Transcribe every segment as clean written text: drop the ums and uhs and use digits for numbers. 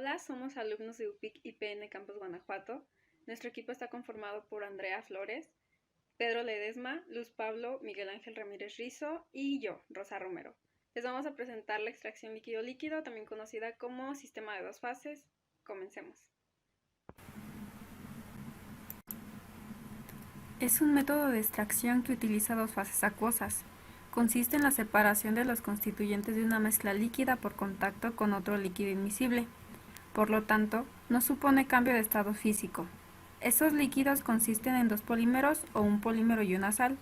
Hola, somos alumnos de UPIC IPN Campus Guanajuato. Nuestro equipo está conformado por Andrea Flores, Pedro Ledesma, Luz Pablo, Miguel Ángel Ramírez Rizo y yo, Rosa Romero. Les vamos a presentar la extracción líquido-líquido, también conocida como sistema de dos fases. Comencemos. Es un método de extracción que utiliza dos fases acuosas. Consiste en la separación de los constituyentes de una mezcla líquida por contacto con otro líquido inmiscible. Por lo tanto, no supone cambio de estado físico. Estos líquidos consisten en dos polímeros o un polímero y una sal.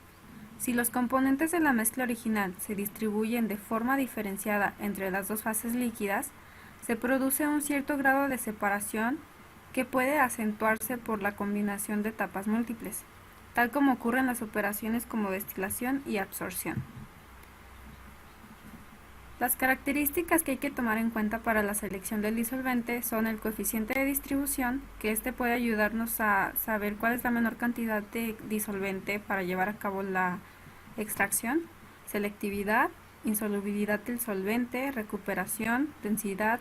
Si los componentes de la mezcla original se distribuyen de forma diferenciada entre las dos fases líquidas, se produce un cierto grado de separación que puede acentuarse por la combinación de etapas múltiples, tal como ocurre en las operaciones como destilación y absorción. Las características que hay que tomar en cuenta para la selección del disolvente son el coeficiente de distribución, que este puede ayudarnos a saber cuál es la menor cantidad de disolvente para llevar a cabo la extracción, selectividad, insolubilidad del solvente, recuperación, densidad,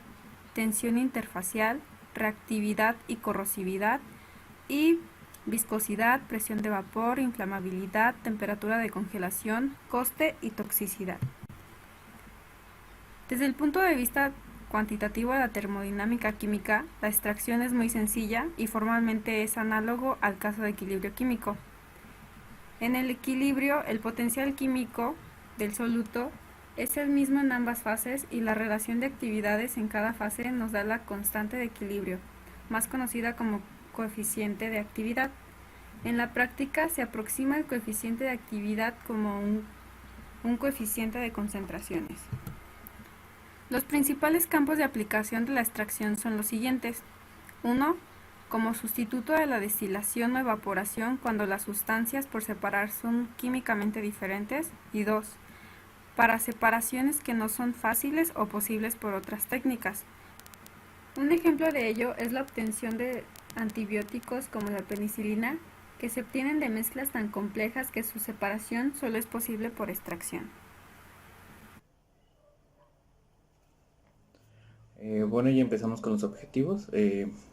tensión interfacial, reactividad y corrosividad, y viscosidad, presión de vapor, inflamabilidad, temperatura de congelación, coste y toxicidad. Desde el punto de vista cuantitativo de la termodinámica química, la extracción es muy sencilla y formalmente es análogo al caso de equilibrio químico. En el equilibrio, el potencial químico del soluto es el mismo en ambas fases y la relación de actividades en cada fase nos da la constante de equilibrio, más conocida como coeficiente de actividad. En la práctica se aproxima el coeficiente de actividad como un coeficiente de concentraciones. Los principales campos de aplicación de la extracción son los siguientes. 1. Como sustituto de la destilación o evaporación cuando las sustancias por separar son químicamente diferentes. Y 2. Para separaciones que no son fáciles o posibles por otras técnicas. Un ejemplo de ello es la obtención de antibióticos como la penicilina, que se obtienen de mezclas tan complejas que su separación solo es posible por extracción. Bueno, y empezamos con los objetivos.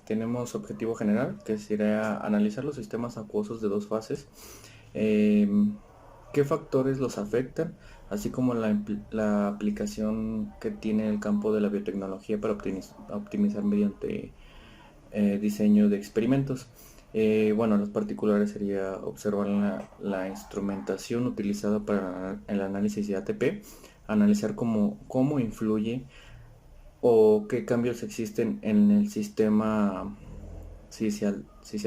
Tenemos objetivo general, que sería analizar los sistemas acuosos de dos fases, eh, qué factores los afectan, así como la aplicación que tiene el campo de la biotecnología para optimizar mediante diseño de experimentos. Bueno, los particulares sería observar la instrumentación utilizada para el análisis de ATP, analizar cómo influye o qué cambios existen en el sistema si se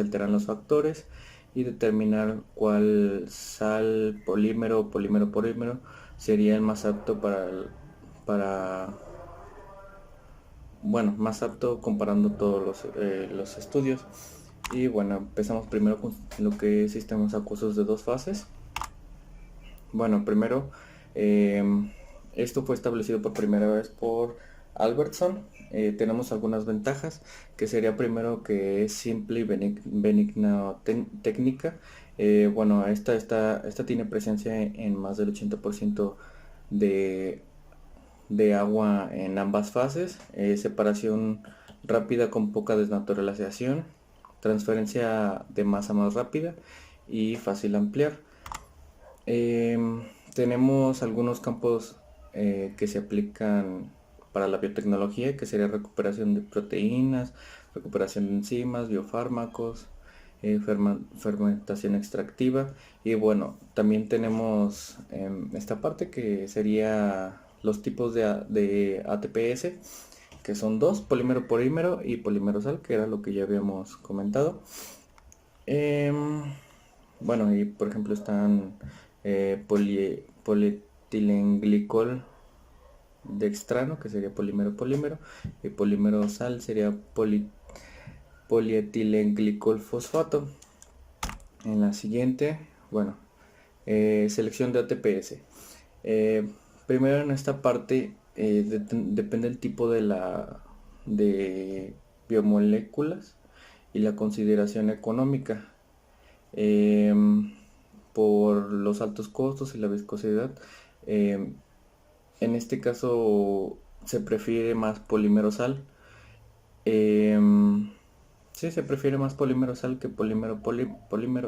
alteran los factores y determinar cuál sal, polímero o polímero sería el más apto para bueno, más apto comparando todos los estudios. Y bueno, empezamos primero con lo que es sistemas acuosos de dos fases. Bueno, primero, esto fue establecido por primera vez por Albertson. Tenemos algunas ventajas, que sería primero que es simple y benigna técnica. Bueno, esta tiene presencia en más del 80% de, de agua en ambas fases, separación rápida con poca desnaturalización, transferencia de masa más rápida y fácil ampliar. Tenemos algunos campos que se aplican para la biotecnología, que sería recuperación de proteínas, recuperación de enzimas, biofármacos, fermentación extractiva. Y bueno, también tenemos esta parte que sería los tipos de ATPS, que son dos: polímero y polímero sal, que era lo que ya habíamos comentado. Bueno, y por ejemplo están polietilenglicol dextrano, que sería polímero, y polímero sal sería polietilenglicol fosfato. En la siguiente, bueno, selección de ATPS. Primero, en esta parte depende el tipo de biomoléculas y la consideración económica. Por los altos costos y la viscosidad, en este caso se prefiere más polímero sal. Sí, se prefiere más polímero sal que polímero.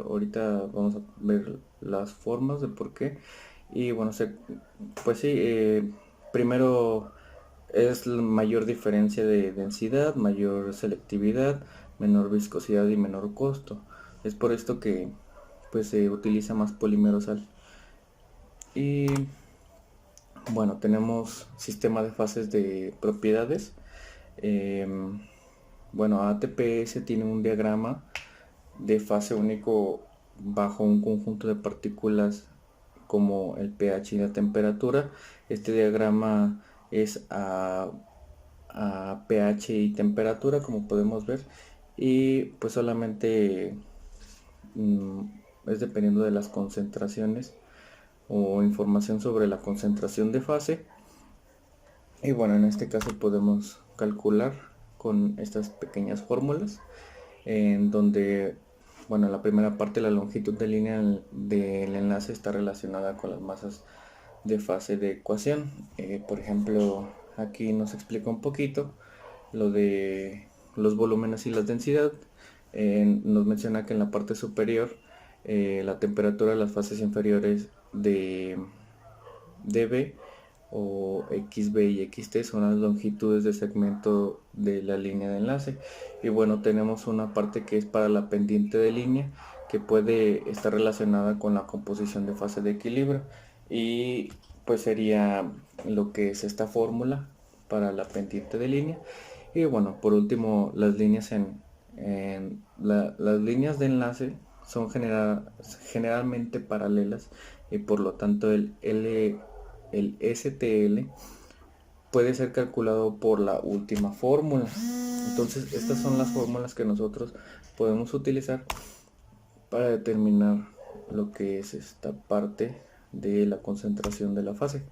Ahorita vamos a ver las formas de por qué. Y bueno, pues sí, primero es la mayor diferencia de densidad, mayor selectividad, menor viscosidad y menor costo. Es por esto que pues se utiliza más polímero sal. Y bueno, tenemos sistema de fases de propiedades. Bueno, ATPS tiene un diagrama de fase único bajo un conjunto de partículas como el pH y la temperatura. Este diagrama es a pH y temperatura, como podemos ver, y pues solamente es dependiendo de las concentraciones o información sobre la concentración de fase. Y bueno, en este caso podemos calcular con estas pequeñas fórmulas en donde, bueno, la primera parte, la longitud de línea del enlace está relacionada con las masas de fase de ecuación. Por ejemplo, aquí nos explica un poquito lo de los volúmenes y la densidad. Nos menciona que en la parte superior la temperatura de las fases inferiores de dB o XB y XT son las longitudes de segmento de la línea de enlace. Y bueno, tenemos una parte que es para la pendiente de línea, que puede estar relacionada con la composición de fase de equilibrio, y pues sería lo que es esta fórmula para la pendiente de línea. Y bueno, por último, las líneas las líneas de enlace son generalmente paralelas, y por lo tanto el STL puede ser calculado por la última fórmula. Entonces estas son las fórmulas que nosotros podemos utilizar para determinar lo que es esta parte de la concentración de la fase.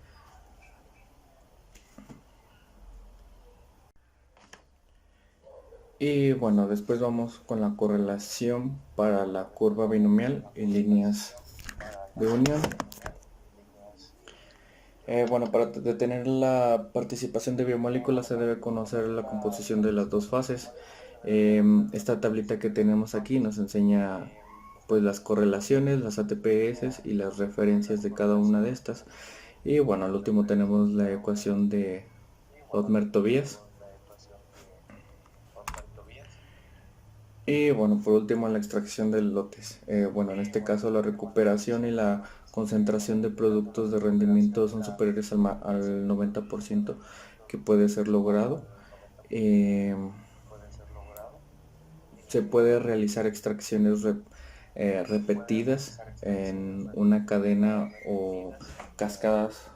Y bueno, después vamos con la correlación para la curva binomial en líneas de unión. Bueno, para detener la participación de biomoléculas se debe conocer la composición de las dos fases. Esta tablita que tenemos aquí nos enseña pues las correlaciones, las ATPS y las referencias de cada una de estas. Y bueno, al último tenemos la ecuación de Otmer-Tobias. Y bueno, por último la extracción de lotes. Bueno, en este caso la recuperación y la concentración de productos de rendimiento son superiores al 90% que puede ser logrado. Se puede realizar extracciones repetidas en una cadena o cascadas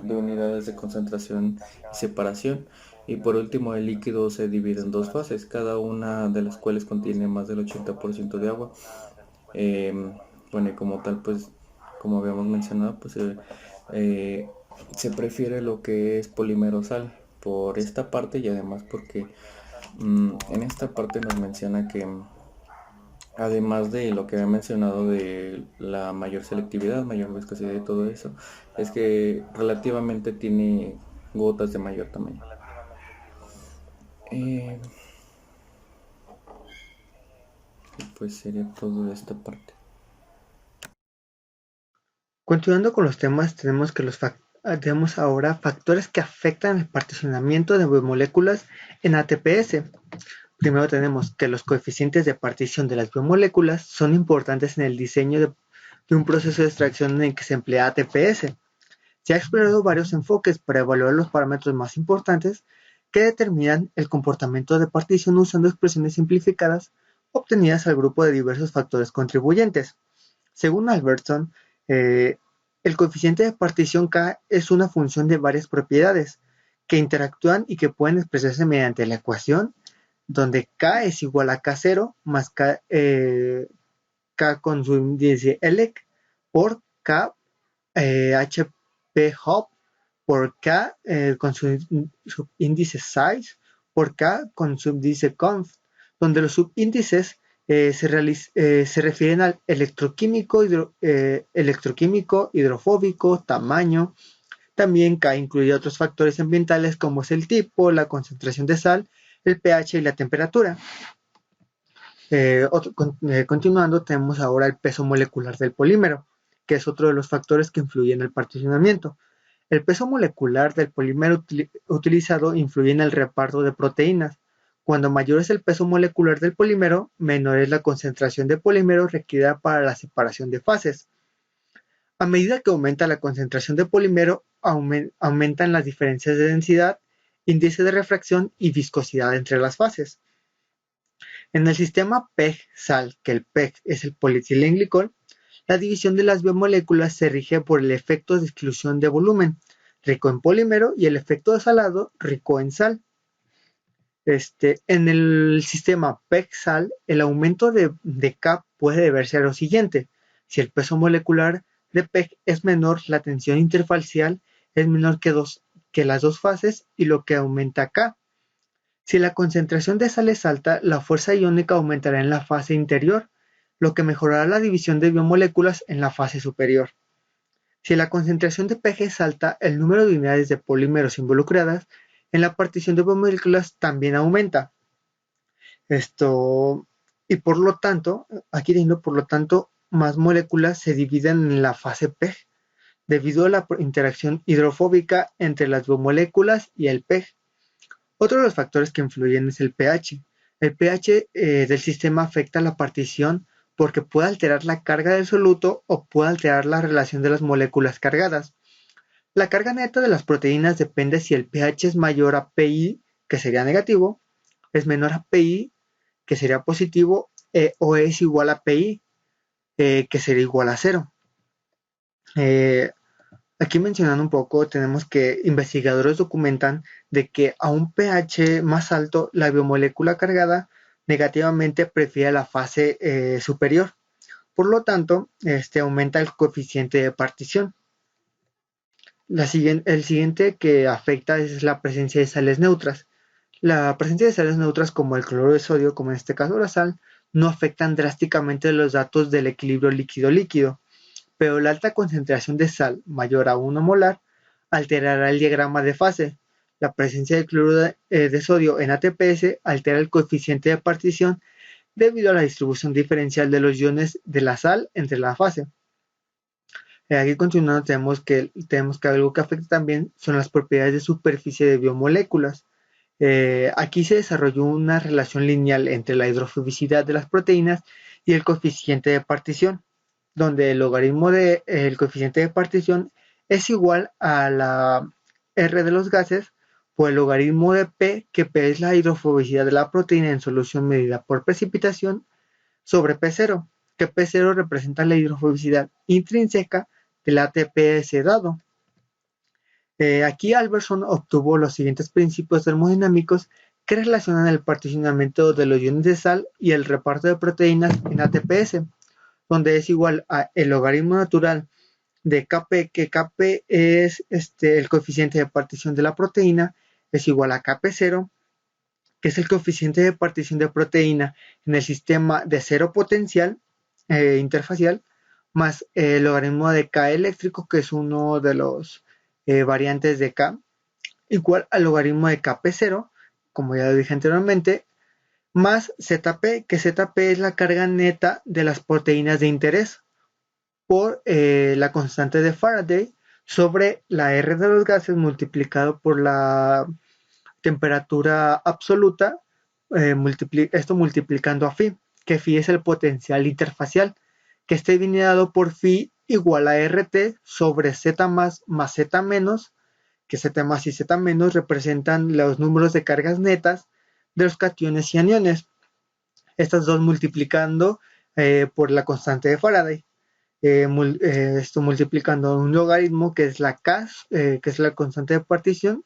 de unidades de concentración y separación. Y por último, el líquido se divide en dos fases, cada una de las cuales contiene más del 80% de agua. Bueno, y como tal, pues como habíamos mencionado, pues se prefiere lo que es polímero sal por esta parte, y además porque en esta parte nos menciona que además de lo que había mencionado de la mayor selectividad, mayor viscosidad y todo eso, es que relativamente tiene gotas de mayor tamaño. Pues sería todo de esta parte. Continuando con los temas, tenemos ahora factores que afectan el particionamiento de biomoléculas en ATPS. Primero tenemos que los coeficientes de partición de las biomoléculas son importantes en el diseño de un proceso de extracción en el que se emplea ATPS. Se ha explorado varios enfoques para evaluar los parámetros más importantes que determinan el comportamiento de partición usando expresiones simplificadas obtenidas al grupo de diversos factores contribuyentes. Según Albertson, el coeficiente de partición K es una función de varias propiedades que interactúan y que pueden expresarse mediante la ecuación donde K es igual a K0 más K con su índice ELEC por K HP hop por K con su subíndice size por K con subíndice conf, donde los subíndices se refieren al electroquímico, hidrofóbico, tamaño. También K incluye otros factores ambientales como es el tipo, la concentración de sal, el pH y la temperatura. Continuando, tenemos ahora el peso molecular del polímero, que es otro de los factores que influyen en el particionamiento. El peso molecular del polímero utilizado influye en el reparto de proteínas. Cuando mayor es el peso molecular del polímero, menor es la concentración de polímero requerida para la separación de fases. A medida que aumenta la concentración de polímero, aumentan las diferencias de densidad, índice de refracción y viscosidad entre las fases. En el sistema PEG-sal, que el PEG es el polietilenglicol, la división de las biomoléculas se rige por el efecto de exclusión de volumen, rico en polímero, y el efecto de salado, rico en sal. En el sistema PEG-sal, el aumento de K puede deberse a lo siguiente. Si el peso molecular de PEG es menor, la tensión interfacial es menor que las dos fases y lo que aumenta K. Si la concentración de sal es alta, la fuerza iónica aumentará en la fase interior, lo que mejorará la división de biomoléculas en la fase superior. Si la concentración de PEG es alta, el número de unidades de polímeros involucradas en la partición de biomoléculas también aumenta. Y por lo tanto, más moléculas se dividen en la fase PEG, debido a la interacción hidrofóbica entre las biomoléculas y el PEG. Otro de los factores que influyen es el pH. El pH del sistema afecta la partición porque puede alterar la carga del soluto o puede alterar la relación de las moléculas cargadas. La carga neta de las proteínas depende si el pH es mayor a Pi, que sería negativo, es menor a Pi, que sería positivo, o es igual a Pi, que sería igual a 0. Aquí mencionando un poco, tenemos que investigadores documentan de que a un pH más alto, la biomolécula cargada negativamente prefiere la fase superior. Por lo tanto, aumenta el coeficiente de partición. El siguiente que afecta es la presencia de sales neutras. La presencia de sales neutras como el cloruro de sodio, como en este caso la sal, no afectan drásticamente los datos del equilibrio líquido-líquido, pero la alta concentración de sal, mayor a 1 molar, alterará el diagrama de fase. La presencia de cloruro de sodio en ATPase altera el coeficiente de partición debido a la distribución diferencial de los iones de la sal entre la fase. Aquí continuando tenemos que algo que afecta también son las propiedades de superficie de biomoléculas. Aquí se desarrolló una relación lineal entre la hidrofobicidad de las proteínas y el coeficiente de partición, donde el logaritmo del coeficiente de partición es igual a la R de los gases por el logaritmo de P, que P es la hidrofobicidad de la proteína en solución medida por precipitación, sobre P0, que P0 representa la hidrofobicidad intrínseca del ATPase dado. Aquí Alberson obtuvo los siguientes principios termodinámicos que relacionan el particionamiento de los iones de sal y el reparto de proteínas en ATPase, donde es igual a el logaritmo natural de Kp, que Kp es el coeficiente de partición de la proteína, es igual a Kp0, que es el coeficiente de partición de proteína en el sistema de cero potencial interfacial, más el logaritmo de K eléctrico, que es uno de los variantes de K, igual al logaritmo de Kp0, como ya lo dije anteriormente, más Zp, que Zp es la carga neta de las proteínas de interés, por la constante de Faraday sobre la R de los gases multiplicado por la temperatura absoluta, esto multiplicando a phi, que phi es el potencial interfacial, que esté dado por phi igual a RT sobre Z más Z menos, que Z más y Z menos representan los números de cargas netas de los cationes y aniones, estas dos multiplicando por la constante de Faraday. Esto multiplicando un logaritmo que es la K, que es la constante de partición,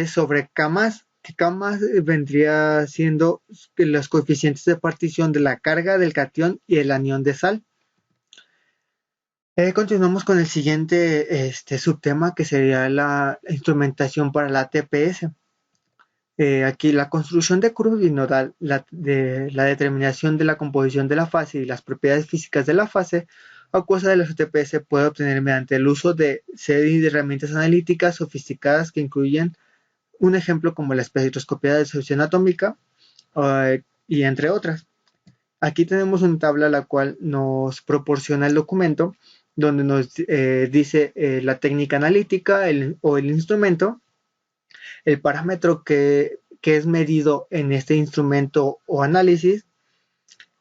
sobre K más, que K más vendría siendo los coeficientes de partición de la carga del catión y el anión de sal. Continuamos con el siguiente subtema, que sería la instrumentación para la ATPase. Aquí la construcción de curvas binodal, la determinación de la composición de la fase y las propiedades físicas de la fase acuosa de los ATP se puede obtener mediante el uso de series de herramientas analíticas sofisticadas que incluyen un ejemplo como la espectroscopía de disociación atómica y entre otras. Aquí tenemos una tabla la cual nos proporciona el documento donde nos dice la técnica analítica o el instrumento, el parámetro que es medido en este instrumento o análisis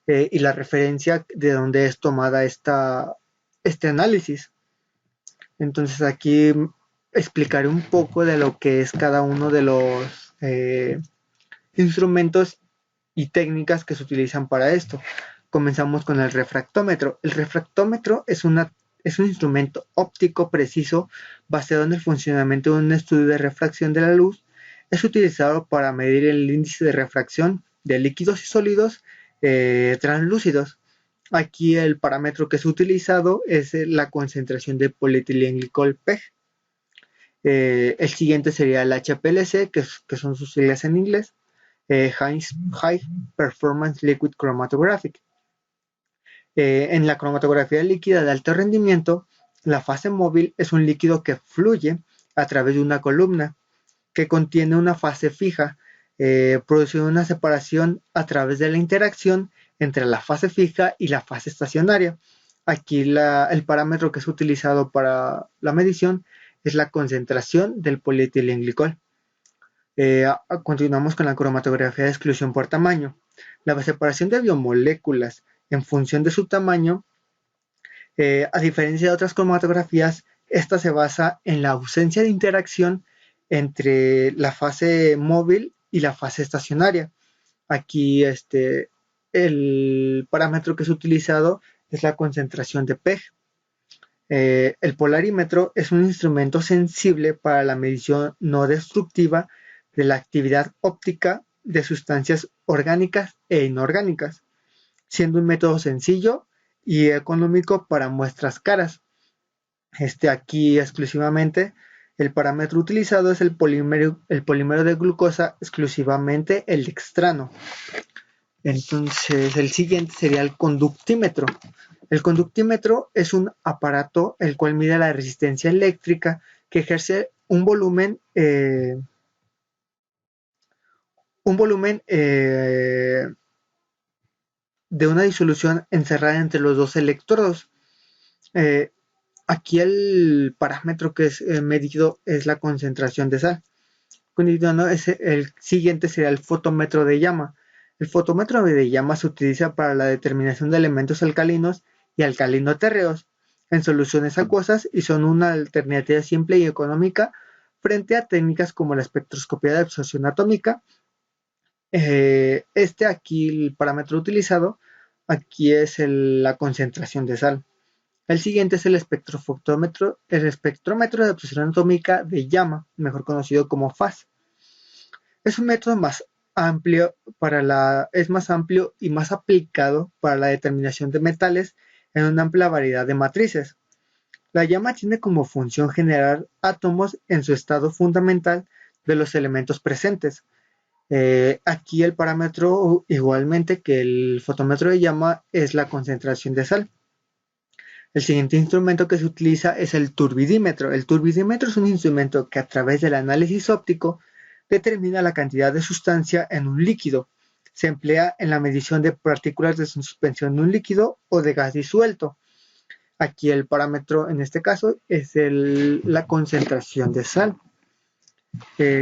y la referencia de donde es tomada este análisis. Entonces aquí explicaré un poco de lo que es cada uno de los instrumentos y técnicas que se utilizan para esto. Comenzamos con el refractómetro. El refractómetro es un instrumento óptico preciso basado en el funcionamiento de un estudio de refracción de la luz. Es utilizado para medir el índice de refracción de líquidos y sólidos translúcidos. Aquí el parámetro que es utilizado es la concentración de polietilenglicol PEG. El siguiente sería el HPLC, que son sus siglas en inglés. High Performance Liquid Chromatographic. En la cromatografía líquida de alto rendimiento, la fase móvil es un líquido que fluye a través de una columna que contiene una fase fija, produciendo una separación a través de la interacción entre la fase fija y la fase estacionaria. Aquí el parámetro que es utilizado para la medición es la concentración del polietilenglicol. Continuamos con la cromatografía de exclusión por tamaño. La separación de biomoléculas en función de su tamaño, a diferencia de otras cromatografías, esta se basa en la ausencia de interacción entre la fase móvil y la fase estacionaria. Aquí el parámetro que es utilizado es la concentración de PEG. El polarímetro es un instrumento sensible para la medición no destructiva de la actividad óptica de sustancias orgánicas e inorgánicas, siendo un método sencillo y económico para muestras caras. Aquí exclusivamente el parámetro utilizado es el polímero de glucosa, exclusivamente el dextrano. Entonces el siguiente sería el conductímetro. El conductímetro es un aparato el cual mide la resistencia eléctrica que ejerce un volumen de una disolución encerrada entre los dos electrodos. Aquí el parámetro que es medido es la concentración de sal. El siguiente sería el fotómetro de llama. El fotómetro de llama se utiliza para la determinación de elementos alcalinos y alcalino-térreos en soluciones acuosas y son una alternativa simple y económica frente a técnicas como la espectroscopía de absorción atómica. Aquí el parámetro utilizado aquí es la concentración de sal. El siguiente es el espectrómetro de absorción atómica de llama, mejor conocido como FAS. Es un método más amplio y más aplicado para la determinación de metales en una amplia variedad de matrices. La llama tiene como función generar átomos en su estado fundamental de los elementos presentes. Aquí el parámetro, igualmente que el fotómetro de llama, es la concentración de sal. El siguiente instrumento que se utiliza es el turbidímetro. El turbidímetro es un instrumento que a través del análisis óptico determina la cantidad de sustancia en un líquido. Se emplea en la medición de partículas de suspensión de un líquido o de gas disuelto. Aquí el parámetro en este caso es la concentración de sal.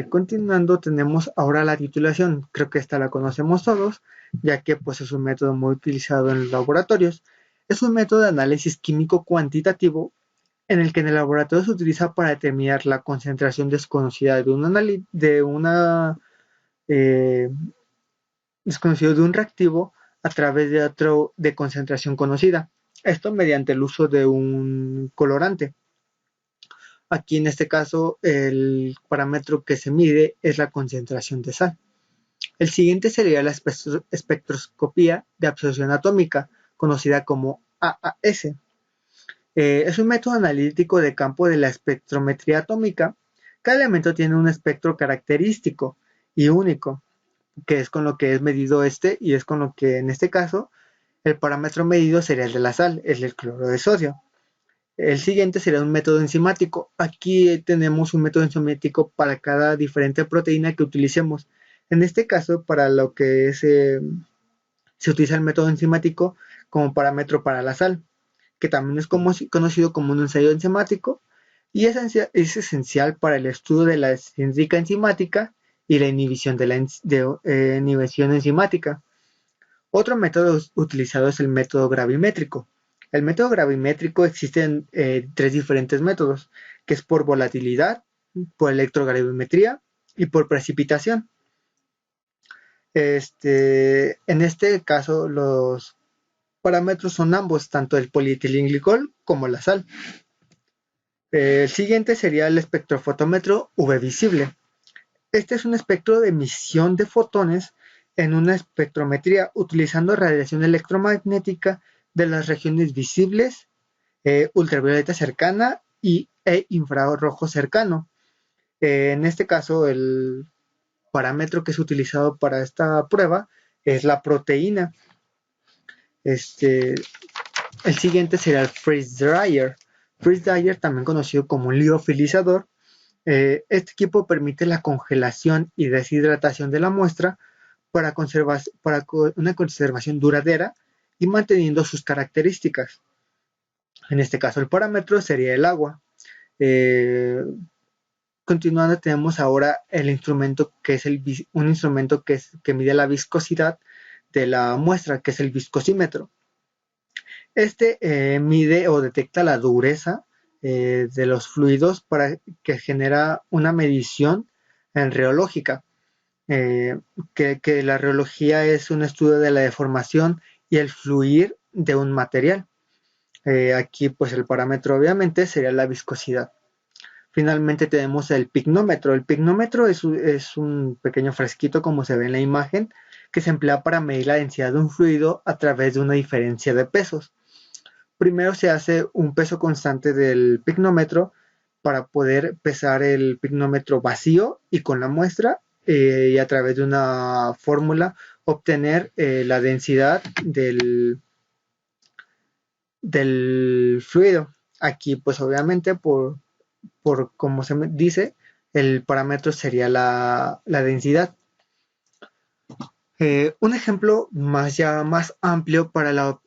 Continuando tenemos ahora la titulación. Creo que esta la conocemos todos, ya que pues, es un método muy utilizado en los laboratorios. Es un método de análisis químico cuantitativo en el que en el laboratorio se utiliza para determinar la concentración desconocida de un reactivo a través de otro de concentración conocida. Esto mediante el uso de un colorante. Aquí en este caso el parámetro que se mide es la concentración de sal. El siguiente sería la espectroscopía de absorción atómica, conocida como AAS. Es un método analítico de campo de la espectrometría atómica. Cada elemento tiene un espectro característico y único, que es con lo que es medido y es con lo que en este caso el parámetro medido sería el de la sal, es el cloro de sodio. El siguiente sería un método enzimático. Aquí tenemos un método enzimático para cada diferente proteína que utilicemos. En este caso, para lo que se utiliza el método enzimático como parámetro para la sal, que también es conocido como un ensayo enzimático y es esencial para el estudio de la síntese enzimática y la inhibición de la inhibición enzimática. Otro método utilizado es el método gravimétrico. El método gravimétrico existen tres diferentes métodos, que es por volatilidad, por electrogravimetría y por precipitación. En este caso, los parámetros son ambos, tanto el polietilenglicol como la sal. El siguiente sería el espectrofotómetro UV visible. Este es un espectro de emisión de fotones en una espectrometría utilizando radiación electromagnética de las regiones visibles, ultravioleta cercana e infrarrojo cercano. En este caso, el parámetro que es utilizado para esta prueba es la proteína. El siguiente será el freeze dryer. Freeze dryer, también conocido como un liofilizador. Este equipo permite la congelación y deshidratación de la muestra para una conservación duradera y manteniendo sus características. En este caso, el parámetro sería el agua. Continuando, tenemos ahora el instrumento que es un instrumento que mide la viscosidad de la muestra, que es el viscosímetro. Este mide o detecta la dureza de los fluidos para que genera una medición reológica, que la reología es un estudio de la deformación y el fluir de un material. Aquí pues el parámetro obviamente sería la viscosidad. Finalmente tenemos el pignómetro. El pignómetro es un pequeño fresquito, como se ve en la imagen, que se emplea para medir la densidad de un fluido a través de una diferencia de pesos. Primero se hace un peso constante del pignómetro para poder pesar el pignómetro vacío y con la muestra y a través de una fórmula obtener la densidad del fluido. Aquí pues obviamente por como se dice, el parámetro sería la densidad. Un ejemplo más amplio para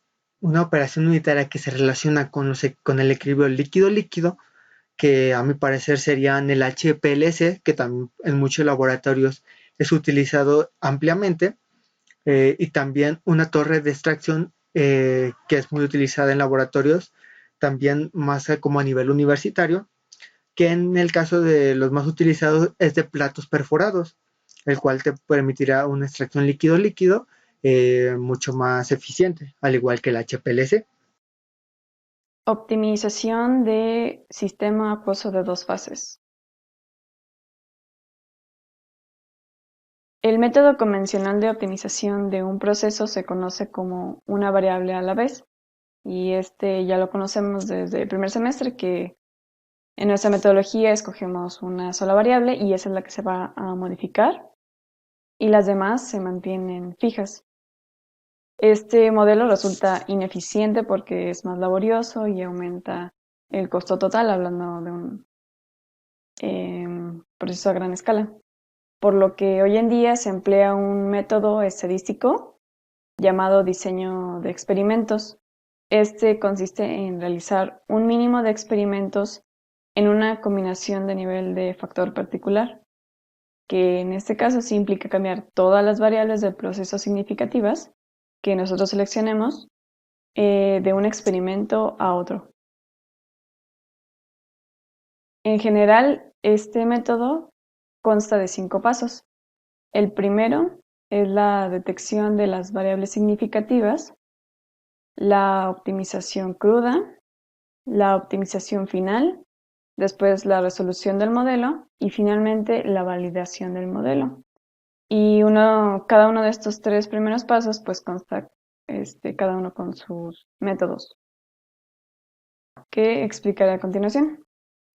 una operación unitaria que se relaciona con el equilibrio líquido-líquido, que a mi parecer serían el HPLC, que también en muchos laboratorios es utilizado ampliamente, y también una torre de extracción que es muy utilizada en laboratorios, también más como a nivel universitario, que en el caso de los más utilizados es de platos perforados, el cual te permitirá una extracción líquido-líquido mucho más eficiente, al igual que el HPLC. Optimización de sistema acuoso de dos fases. El método convencional de optimización de un proceso se conoce como una variable a la vez, y ya lo conocemos desde el primer semestre, que en nuestra metodología escogemos una sola variable y esa es la que se va a modificar y las demás se mantienen fijas. Este modelo resulta ineficiente porque es más laborioso y aumenta el costo total, hablando de un proceso a gran escala. Por lo que hoy en día se emplea un método estadístico llamado diseño de experimentos. Este consiste en realizar un mínimo de experimentos en una combinación de nivel de factor particular, que en este caso sí implica cambiar todas las variables del proceso significativas que nosotros seleccionemos de un experimento a otro. En general, este método consta de 5 pasos. El primero es la detección de las variables significativas, la optimización cruda, la optimización final, después la resolución del modelo y finalmente la validación del modelo. Y cada uno de estos 3 primeros pasos pues consta cada uno con sus métodos, que explicaré a continuación.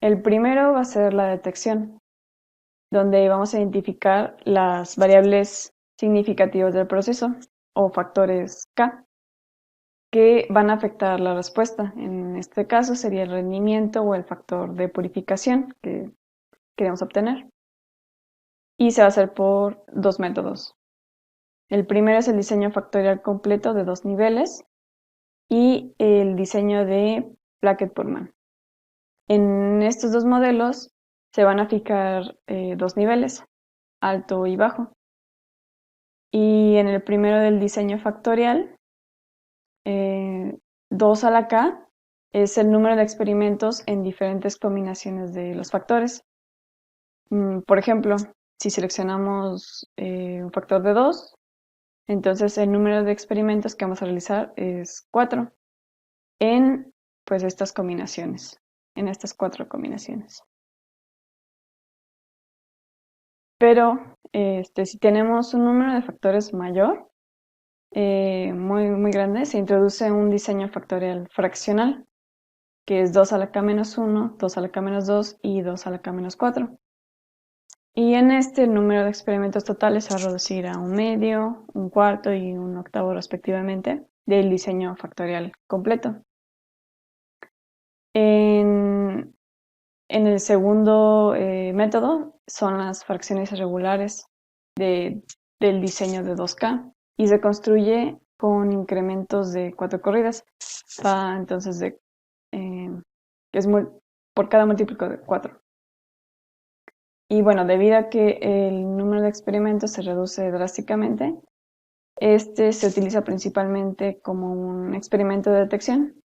El primero va a ser la detección, donde vamos a identificar las variables significativas del proceso o factores K, que van a afectar la respuesta. En este caso sería el rendimiento o el factor de purificación que queremos obtener. Y se va a hacer por dos métodos. El primero es el diseño factorial completo de 2 niveles y el diseño de Plackett-Purman. En estos dos modelos se van a fijar 2 niveles, alto y bajo. Y en el primero del diseño factorial, 2 a la k es el número de experimentos en diferentes combinaciones de los factores. Por ejemplo, si seleccionamos un factor de 2, entonces el número de experimentos que vamos a realizar es 4 en pues estas combinaciones, en estas 4 combinaciones. Pero si tenemos un número de factores mayor, muy grande, se introduce un diseño factorial fraccional, que es 2 a la k menos 1, 2 a la k menos 2 y 2 a la k menos 4. Y en este el número de experimentos totales se va a reducir a un medio, un cuarto y un octavo respectivamente del diseño factorial completo. En el segundo método son las fracciones irregulares del diseño de 2K y se construye con incrementos de 4 corridas. Va entonces es por cada múltiplo de 4. Y bueno, debido a que el número de experimentos se reduce drásticamente, se utiliza principalmente como un experimento de detección.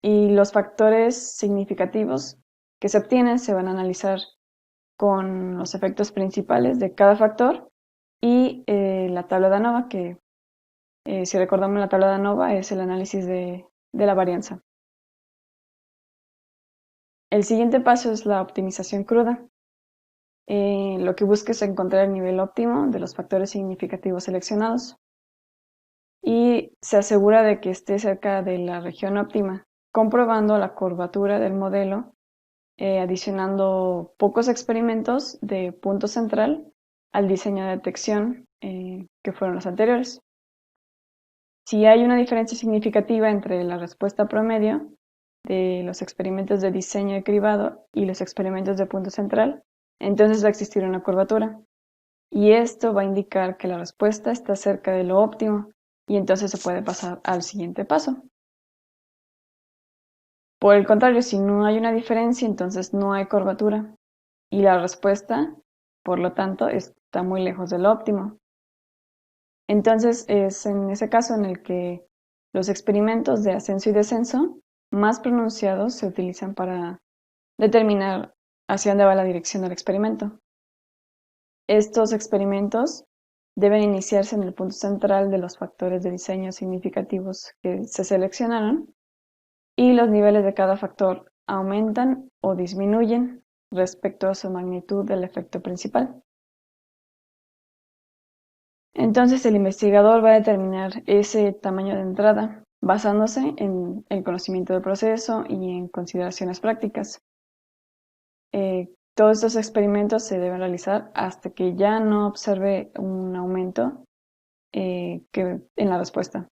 Y los factores significativos que se obtienen se van a analizar con los efectos principales de cada factor y la tabla de ANOVA, que si recordamos la tabla de ANOVA es el análisis de la varianza. El siguiente paso es la optimización cruda. Lo que busca es encontrar el nivel óptimo de los factores significativos seleccionados y se asegura de que esté cerca de la región óptima, comprobando la curvatura del modelo, adicionando pocos experimentos de punto central al diseño de detección que fueron los anteriores. Si hay una diferencia significativa entre la respuesta promedio de los experimentos de diseño de cribado y los experimentos de punto central, entonces va a existir una curvatura. Y esto va a indicar que la respuesta está cerca de lo óptimo y entonces se puede pasar al siguiente paso. Por el contrario, si no hay una diferencia, entonces no hay curvatura y la respuesta, por lo tanto, está muy lejos de lo óptimo. Entonces es en ese caso en el que los experimentos de ascenso y descenso más pronunciados se utilizan para determinar hacia dónde va la dirección del experimento. Estos experimentos deben iniciarse en el punto central de los factores de diseño significativos que se seleccionaron y los niveles de cada factor aumentan o disminuyen respecto a su magnitud del efecto principal. Entonces el investigador va a determinar ese tamaño de entrada basándose en el conocimiento del proceso y en consideraciones prácticas. Todos estos experimentos se deben realizar hasta que ya no observe un aumento en la respuesta.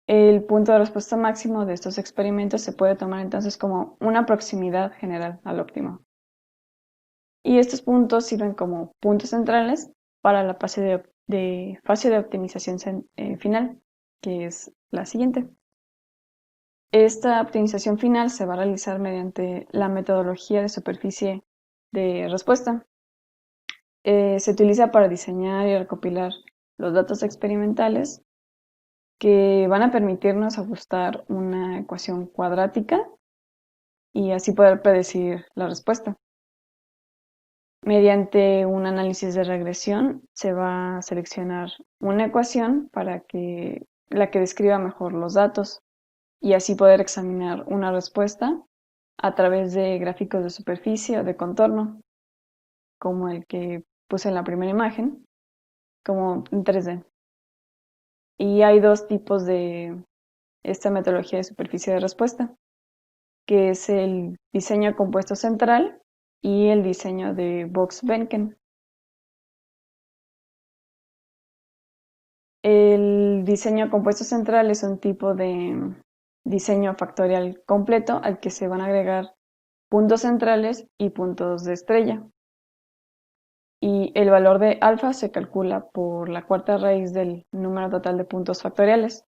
El punto de respuesta máximo de estos experimentos se puede tomar entonces como una proximidad general al óptimo. Y estos puntos sirven como puntos centrales para la fase de optimización final, que es la siguiente. Esta optimización final se va a realizar mediante la metodología de superficie de respuesta. Se utiliza para diseñar y recopilar los datos experimentales que van a permitirnos ajustar una ecuación cuadrática y así poder predecir la respuesta. Mediante un análisis de regresión se va a seleccionar una ecuación para la que describa mejor los datos y así poder examinar una respuesta a través de gráficos de superficie o de contorno, como el que puse en la primera imagen, como en 3D. Y hay dos tipos de esta metodología de superficie de respuesta, que es el diseño compuesto central y el diseño de Box-Venken. El diseño compuesto central es un tipo de diseño factorial completo al que se van a agregar puntos centrales y puntos de estrella. Y el valor de alfa se calcula por la cuarta raíz del número total de puntos factoriales.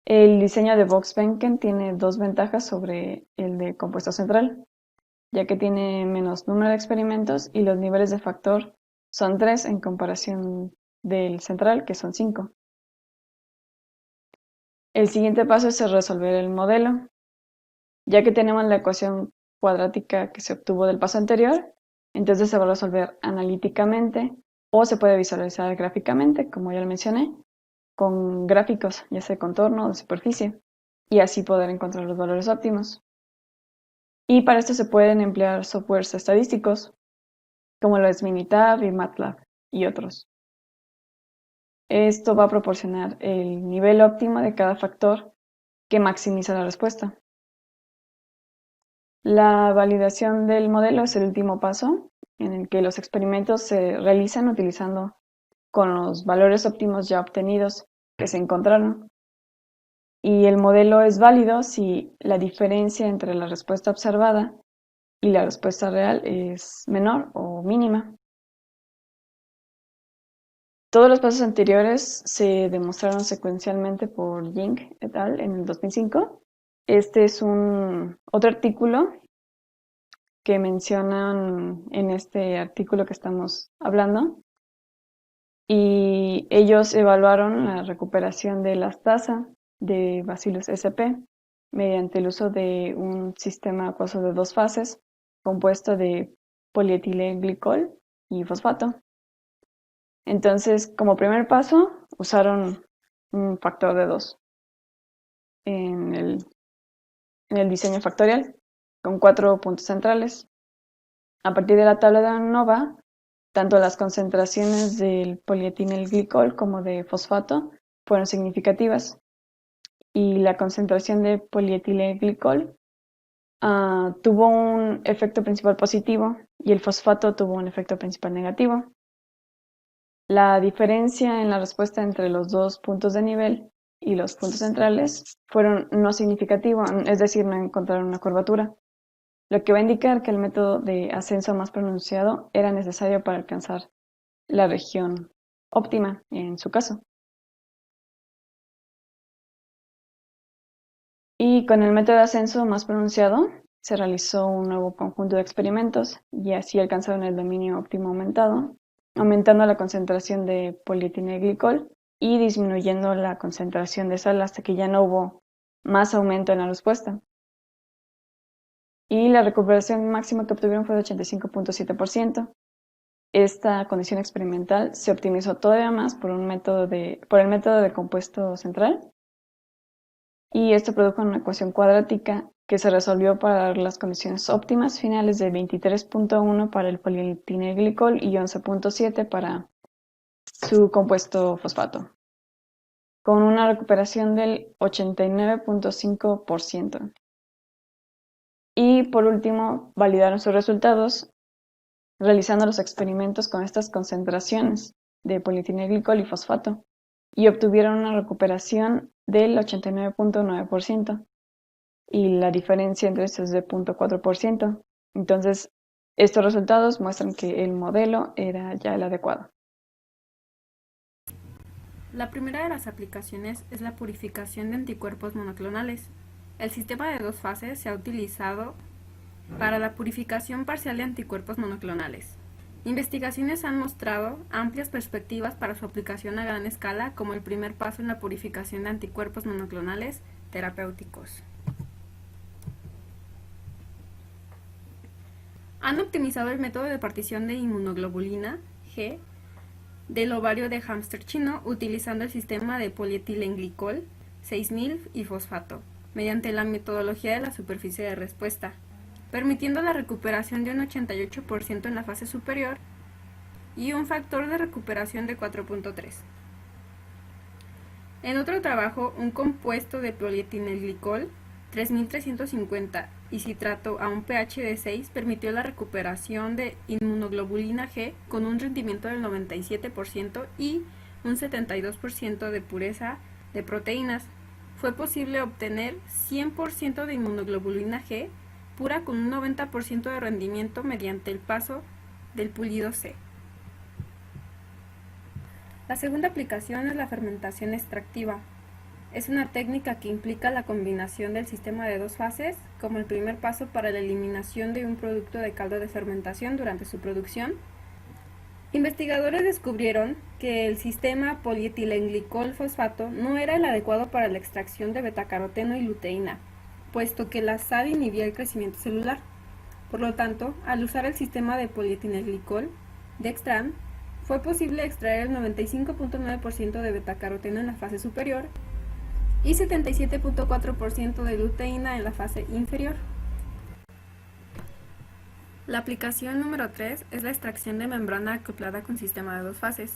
El diseño de Box-Venken tiene dos ventajas sobre el de compuesto central, ya que tiene menos número de experimentos y los niveles de factor son 3 en comparación del central, que son 5. El siguiente paso es resolver el modelo. Ya que tenemos la ecuación cuadrática que se obtuvo del paso anterior, entonces se va a resolver analíticamente o se puede visualizar gráficamente, como ya lo mencioné, con gráficos, ya sea de contorno o de superficie, y así poder encontrar los valores óptimos. Y para esto se pueden emplear softwares estadísticos, como lo es Minitab y MATLAB y otros. Esto va a proporcionar el nivel óptimo de cada factor que maximiza la respuesta. La validación del modelo es el último paso, en el que los experimentos se realizan utilizando con los valores óptimos ya obtenidos que se encontraron. Y el modelo es válido si la diferencia entre la respuesta observada y la respuesta real es menor o mínima. Todos los pasos anteriores se demostraron secuencialmente por Ying et al. En el 2005. Este es otro artículo que mencionan en este artículo que estamos hablando. Y ellos evaluaron la recuperación de las tasas de Bacillus sp mediante el uso de un sistema acuoso de dos fases compuesto de polietilenglicol y fosfato. Entonces, como primer paso, usaron un factor de 2 en el diseño factorial con 4 puntos centrales. A partir de la tabla de ANOVA, tanto las concentraciones del polietilenglicol como de fosfato fueron significativas y la concentración de polietilenglicol tuvo un efecto principal positivo y el fosfato tuvo un efecto principal negativo. La diferencia en la respuesta entre los dos puntos de nivel y los puntos centrales fueron no significativos, es decir, no encontraron una curvatura, lo que va a indicar que el método de ascenso más pronunciado era necesario para alcanzar la región óptima en su caso. Y con el método de ascenso más pronunciado se realizó un nuevo conjunto de experimentos y así alcanzaron el dominio óptimo aumentado, aumentando la concentración de polietilenglicol y disminuyendo la concentración de sal hasta que ya no hubo más aumento en la respuesta. Y la recuperación máxima que obtuvieron fue de 85.7%. Esta condición experimental se optimizó todavía más por el método de compuesto central, y esto produjo una ecuación cuadrática que se resolvió para dar las condiciones óptimas finales de 23.1 para el polietilenglicol y 11.7 para su compuesto fosfato, con una recuperación del 89.5%. Y por último, validaron sus resultados realizando los experimentos con estas concentraciones de polietilenglicol y fosfato y obtuvieron una recuperación del 89.9% y la diferencia entre estos es de 0.4%. Entonces, estos resultados muestran que el modelo era ya el adecuado. La primera de las aplicaciones es la purificación de anticuerpos monoclonales. El sistema de dos fases se ha utilizado para la purificación parcial de anticuerpos monoclonales. Investigaciones han mostrado amplias perspectivas para su aplicación a gran escala como el primer paso en la purificación de anticuerpos monoclonales terapéuticos. Han optimizado el método de partición de inmunoglobulina G del ovario de hámster chino utilizando el sistema de polietilenglicol 6000 y fosfato mediante la metodología de la superficie de respuesta, permitiendo la recuperación de un 88% en la fase superior y un factor de recuperación de 4.3. En otro trabajo, un compuesto de polietilenglicol 3350 y citrato a un pH de 6 permitió la recuperación de inmunoglobulina G con un rendimiento del 97% y un 72% de pureza de proteínas. Fue posible obtener 100% de inmunoglobulina G pura con un 90% de rendimiento mediante el paso del pulido C. La segunda aplicación es la fermentación extractiva. Es una técnica que implica la combinación del sistema de dos fases como el primer paso para la eliminación de un producto de caldo de fermentación durante su producción. Investigadores descubrieron que el sistema polietilenglicol fosfato no era el adecuado para la extracción de betacaroteno y luteína, puesto que la sal inhibía el crecimiento celular. Por lo tanto, al usar el sistema de polietilenglicol, Dextran, fue posible extraer el 95.9% de betacaroteno en la fase superior y 77.4% de luteína en la fase inferior. La aplicación número 3 es la extracción de membrana acoplada con sistema de dos fases.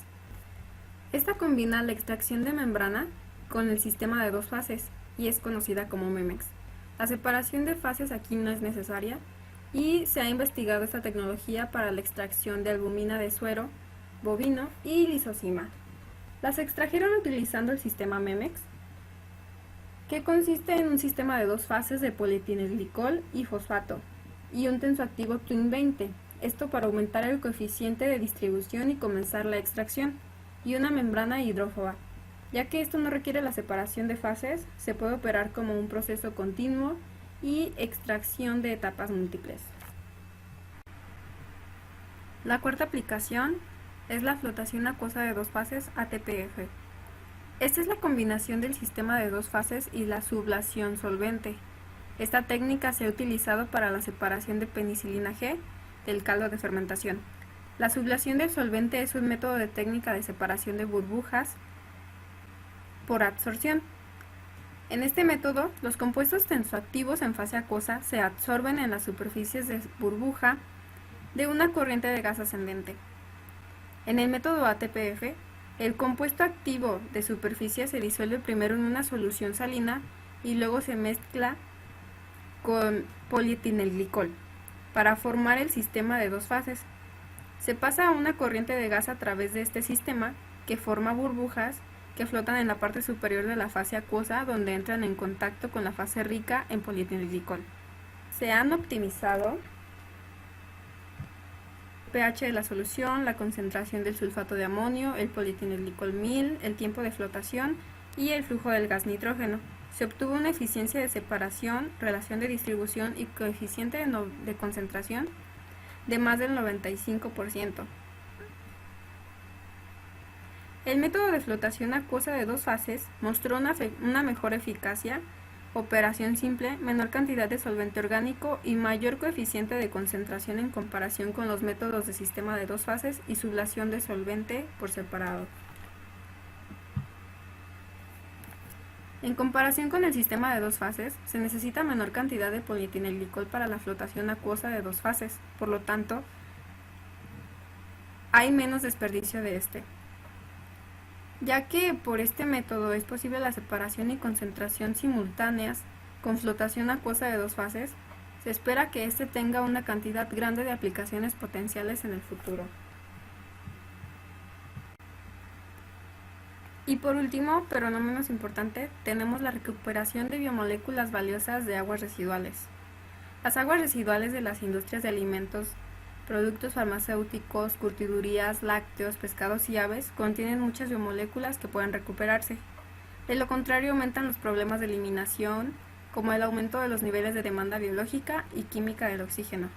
Esta combina la extracción de membrana con el sistema de dos fases y es conocida como MEMEX. La separación de fases aquí no es necesaria y se ha investigado esta tecnología para la extracción de albumina de suero, bovino y lisozima. Las extrajeron utilizando el sistema MEMEX, que consiste en un sistema de dos fases de polietilenglicol y fosfato, y un tensoactivo Twin 20, esto para aumentar el coeficiente de distribución y comenzar la extracción, y una membrana hidrófoba. Ya que esto no requiere la separación de fases, se puede operar como un proceso continuo y extracción de etapas múltiples. La cuarta aplicación es la flotación acuosa de dos fases ATPF. Esta es la combinación del sistema de dos fases y la sublación solvente. Esta técnica se ha utilizado para la separación de penicilina G del caldo de fermentación. La sublación del solvente es un método de técnica de separación de burbujas por absorción. En este método, los compuestos tensoactivos en fase acuosa se absorben en las superficies de burbuja de una corriente de gas ascendente. En el método ATPF, el compuesto activo de superficie se disuelve primero en una solución salina y luego se mezcla con polietilenglicol para formar el sistema de dos fases. Se pasa a una corriente de gas a través de este sistema que forma burbujas que flotan en la parte superior de la fase acuosa donde entran en contacto con la fase rica en polietilenglicol. Se han optimizado el pH de la solución, la concentración del sulfato de amonio, el polietilenglicol 1000, el tiempo de flotación y el flujo del gas nitrógeno. Se obtuvo una eficiencia de separación, relación de distribución y coeficiente de concentración de más del 95%. El método de flotación acuosa de dos fases mostró una mejor eficacia, operación simple, menor cantidad de solvente orgánico y mayor coeficiente de concentración en comparación con los métodos de sistema de dos fases y sublación de solvente por separado. En comparación con el sistema de dos fases, se necesita menor cantidad de polietilenglicol para la flotación acuosa de dos fases, por lo tanto, hay menos desperdicio de este. Ya que por este método es posible la separación y concentración simultáneas con flotación acuosa de dos fases, se espera que este tenga una cantidad grande de aplicaciones potenciales en el futuro. Y por último, pero no menos importante, tenemos la recuperación de biomoléculas valiosas de aguas residuales. Las aguas residuales de las industrias de alimentos, productos farmacéuticos, curtidurías, lácteos, pescados y aves contienen muchas biomoléculas que pueden recuperarse. De lo contrario, aumentan los problemas de eliminación, como el aumento de los niveles de demanda biológica y química del oxígeno.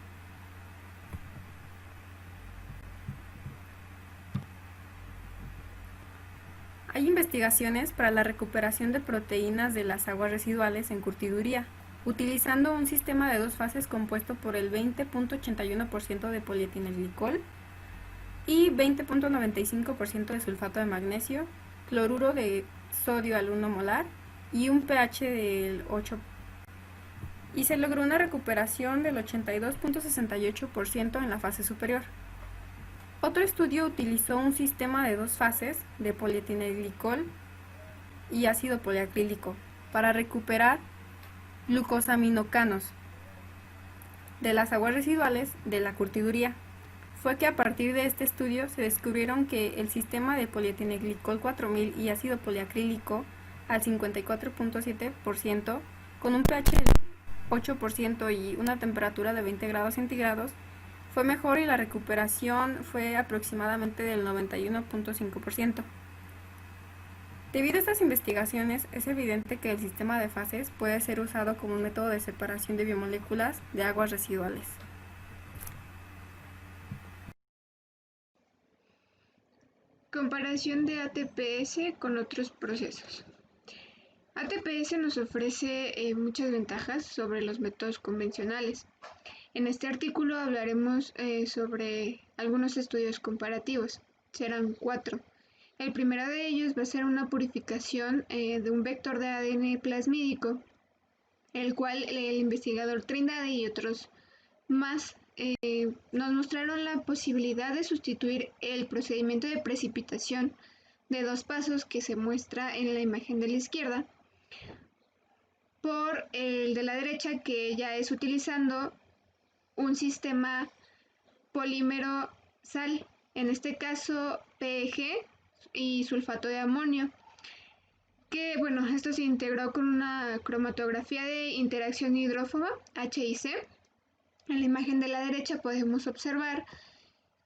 Hay investigaciones para la recuperación de proteínas de las aguas residuales en curtiduría, utilizando un sistema de dos fases compuesto por el 20.81% de polietilenglicol y 20.95% de sulfato de magnesio, cloruro de sodio al 1 molar y un pH del 8. Y se logró una recuperación del 82.68% en la fase superior. Otro estudio utilizó un sistema de dos fases de polietilenglicol y ácido poliacrílico para recuperar glucosaminocanos de las aguas residuales de la curtiduría. fue que a partir de este estudio se descubrieron que el sistema de polietilenglicol 4000 y ácido poliacrílico al 54.7%, con un pH de 8% y una temperatura de 20 grados centígrados, fue mejor y la recuperación fue aproximadamente del 91.5%. Debido a estas investigaciones, es evidente que el sistema de fases puede ser usado como un método de separación de biomoléculas de aguas residuales. Comparación de ATPS con otros procesos. ATPS nos ofrece muchas ventajas sobre los métodos convencionales. En este artículo hablaremos sobre algunos estudios comparativos. Serán 4. El primero de ellos va a ser una purificación de un vector de ADN plasmídico, el cual el investigador Trindade y otros más nos mostraron la posibilidad de sustituir el procedimiento de precipitación de 2 pasos que se muestra en la imagen de la izquierda por el de la derecha, que ya es utilizando un sistema polímero sal, en este caso PEG y sulfato de amonio, que bueno, esto se integró con una cromatografía de interacción hidrófoba, HIC. En la imagen de la derecha podemos observar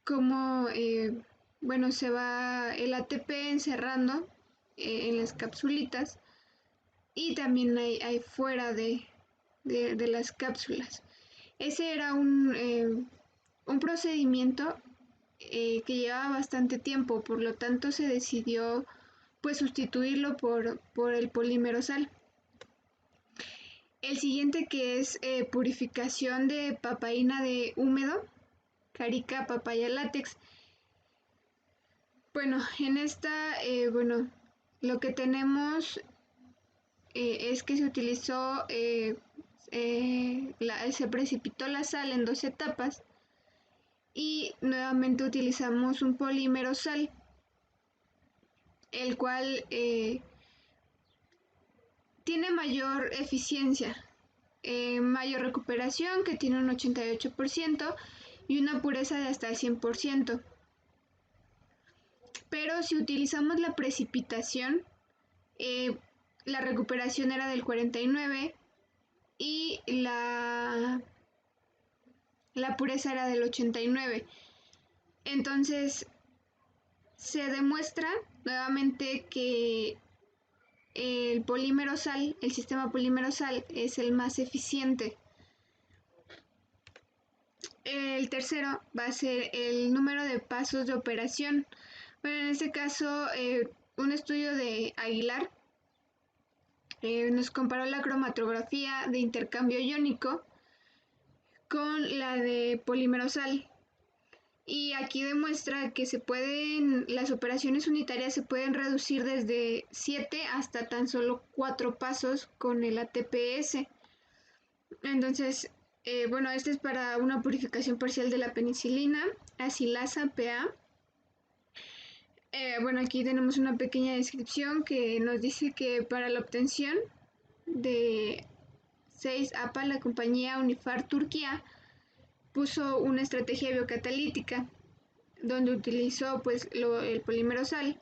cómo se va el ATP encerrando en las capsulitas, y también hay fuera de las cápsulas. Ese era un procedimiento que llevaba bastante tiempo, por lo tanto se decidió pues sustituirlo por el polímero sal. El siguiente, que es purificación de papaína de húmedo, Carica papaya látex. Bueno, en esta, lo que tenemos es que se utilizó, se precipitó la sal en 2 etapas y nuevamente utilizamos un polímero sal, el cual tiene mayor eficiencia, mayor recuperación, que tiene un 88%, y una pureza de hasta el 100%. Pero si utilizamos la precipitación, la recuperación era del 49% y la pureza era del 89%. Entonces se demuestra nuevamente que el polímero sal, el sistema polímero sal, es el más eficiente. El tercero va a ser el número de pasos de operación. Bueno, en este caso, un estudio de Aguilar nos comparó la cromatografía de intercambio iónico con la de polímero sal. Y aquí demuestra que las operaciones unitarias se pueden reducir desde 7 hasta tan solo 4 pasos con el ATPS. Entonces, este es para una purificación parcial de la penicilina, acilasa PA. Aquí tenemos una pequeña descripción que nos dice que para la obtención de 6-APA, la compañía Unifar Turquía puso una estrategia biocatalítica donde utilizó el polímero sal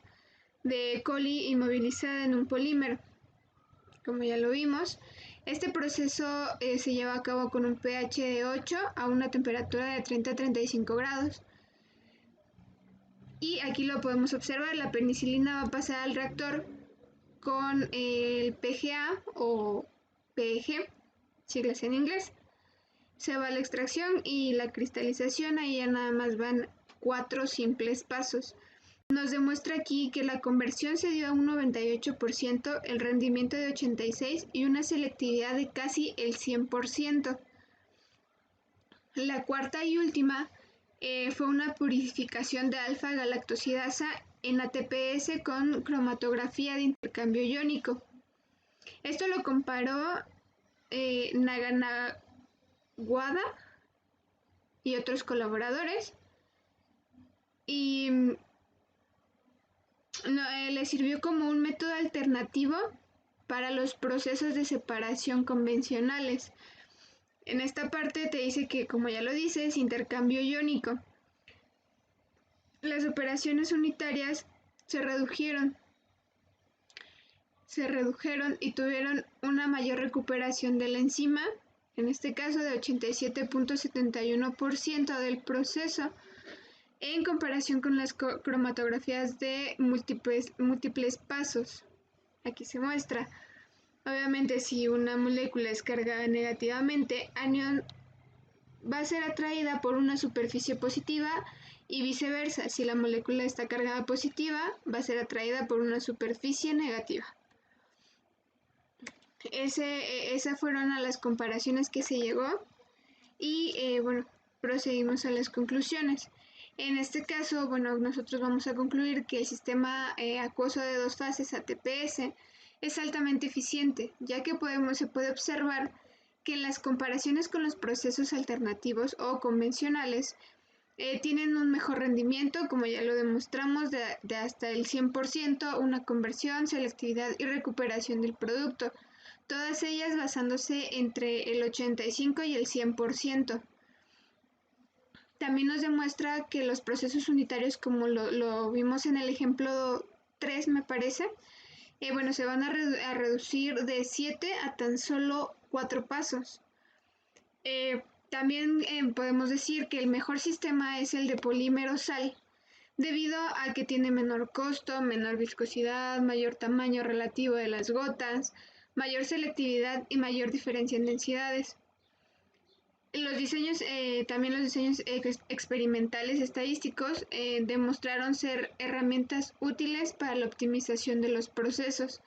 de E. coli inmovilizada en un polímero. Como ya lo vimos, este proceso se lleva a cabo con un pH de 8 a una temperatura de 30 a 35 grados. Y aquí lo podemos observar, la penicilina va a pasar al reactor con el PGA o PEG, siglas en inglés. Se va a la extracción y la cristalización, ahí ya nada más van 4 simples pasos. Nos demuestra aquí que la conversión se dio a un 98%, el rendimiento de 86% y una selectividad de casi el 100%. La cuarta y última fue una purificación de alfa-galactosidasa en ATPS con cromatografía de intercambio iónico. Esto lo comparó Naganagwada y otros colaboradores, y le sirvió como un método alternativo para los procesos de separación convencionales. En esta parte te dice que, como ya lo dices, intercambio iónico. las operaciones unitarias se redujeron y tuvieron una mayor recuperación de la enzima, en este caso de 87.71% del proceso, en comparación con las cromatografías de múltiples pasos. Aquí se muestra. Obviamente, si una molécula es cargada negativamente, anión va a ser atraída por una superficie positiva y viceversa. Si la molécula está cargada positiva, va a ser atraída por una superficie negativa. Esas fueron a las comparaciones que se llegó y bueno, procedimos a las conclusiones. En este caso, bueno, nosotros vamos a concluir que el sistema acuoso de dos fases ATPS es altamente eficiente, ya que se puede observar que en las comparaciones con los procesos alternativos o convencionales tienen un mejor rendimiento, como ya lo demostramos, de hasta el 100%, una conversión, selectividad y recuperación del producto, todas ellas basándose entre el 85 y el 100%. También nos demuestra que los procesos unitarios, como lo vimos en el ejemplo 3, me parece, bueno, se van a reducir de 7 a tan solo 4 pasos. También podemos decir que el mejor sistema es el de polímero sal, debido a que tiene menor costo, menor viscosidad, mayor tamaño relativo de las gotas, mayor selectividad y mayor diferencia en densidades. También los diseños experimentales estadísticos demostraron ser herramientas útiles para la optimización de los procesos.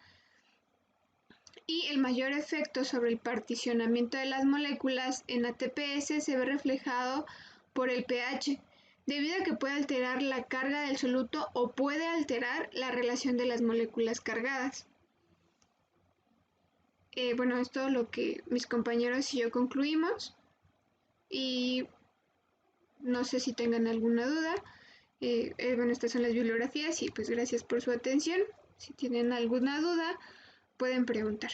Y el mayor efecto sobre el particionamiento de las moléculas en ATPS se ve reflejado por el pH, debido a que puede alterar la carga del soluto o puede alterar la relación de las moléculas cargadas. Bueno, es todo lo que mis compañeros y yo concluimos. Y no sé si tengan alguna duda. Bueno, estas son las bibliografías y pues gracias por su atención. Si tienen alguna duda, pueden preguntar.